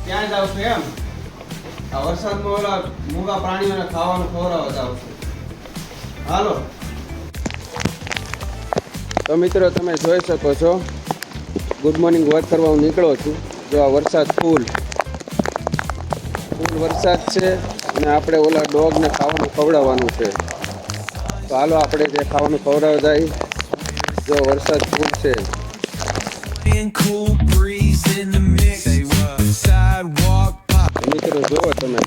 ત્યાં જાવ છો એમ? આ વરસાદમાં ઓલા મૂંગા પ્રાણીઓને ખાવાનું ખવડાવવા જાવ છો. હાલો. તો મિત્રો તમે જોઈ શકો છો, ગુડ મોર્નિંગ વોક કરવા હું નીકળો છું. જો આ વરસાદ ફૂલ વરસાદ છે અને આપણે ઓલા ડોગને ખાવાનું ખવડાવવાનું છે. તો હાલો આપણે જે ખાવાનું ખવડાવવા જાય. જો વરસાદ ફૂલ છે. મિત્રો જુઓ તમે,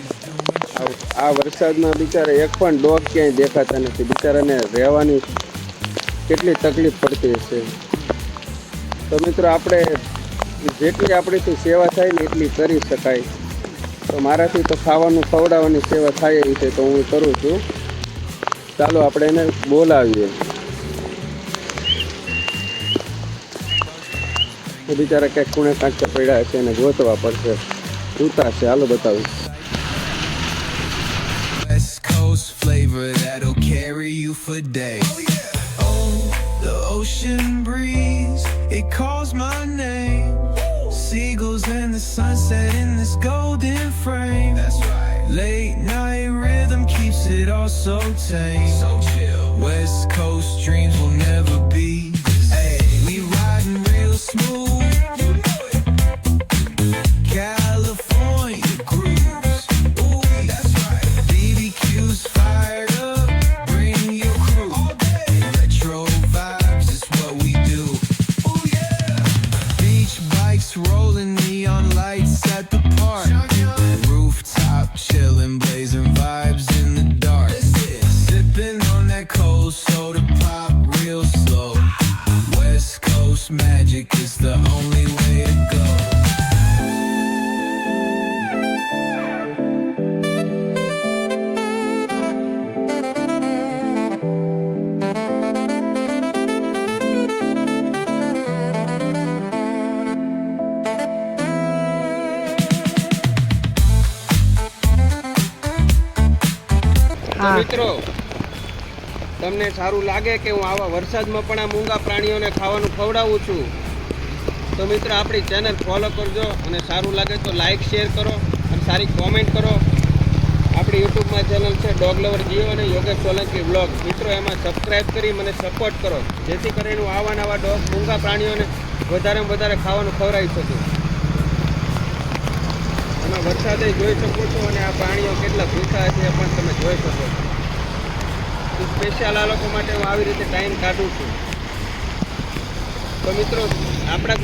આ વરસાદમાં બિચારા એક પણ ડોગ ક્યાંય દેખાતા નથી. બિચારાને રહેવાની કેટલી તકલીફ પડતી હશે. તો મિત્રો આપણે જેટલી આપણીથી સેવા થાય ને એટલી કરી શકાય. તો મારાથી તો ખાવાનું ખવડાવવાની સેવા થાય એવી છે, તો હું કરું છું. ચાલો આપણે એને બોલાવીએ. તો બિચારા ક્યાંક ખૂણે કાંચા પડ્યા છે, એને ગોતવા પડશે. ઉતા છે, હાલો બતાવું. West Coast flavor that'll carry you for days. Oh, the ocean breeze, it calls my name. Seagulls and the sunset in this golden frame. That's right. Late night rhythm keeps it all so tame. So chill. West Coast dreams will never be the same. We riding real smooth. California grooves. Ooh, that's right. BBQ's fired up. Bring your crew. All day. Retro vibes is what we do. Ooh, yeah. Beach bikes rolling, neon lights at the park. Rooftop chilling, blazing vibes in the dark. Sipping on that cold soda pop real slow. West Coast magic is the only way to go. મિત્રો, તમને સારું લાગે કે હું આવા વરસાદમાં પણ આ મૂંગા પ્રાણીઓને ખાવાનું ખવડાવું છું? તો મિત્રો આપણી ચેનલ ફોલો કરજો, અને સારું લાગે તો લાઈક શેર કરો અને સારી કોમેન્ટ કરો. આપણી યુટ્યુબમાં ચેનલ છે ડોગ લવર જીઓ અને યોગેશ સોલંકી વ્લોગ. મિત્રો એમાં સબસ્ક્રાઈબ કરી મને સપોર્ટ કરો, જેથી કરીને હું આવા નવા ડોગ મૂંગા પ્રાણીઓને વધારેમાં વધારે ખાવાનું ખવડાવી શકું. તમે વરસાદે જોઈ શકો છો, અને આ પ્રાણીઓ કેટલા ભૂખા છે એ પણ તમે જોઈ શકો છો. તો સ્પેશિયલ આ લોકો માટે હું આવી રીતે ટાઈમ કાઢું છું. તો મિત્રો આપણા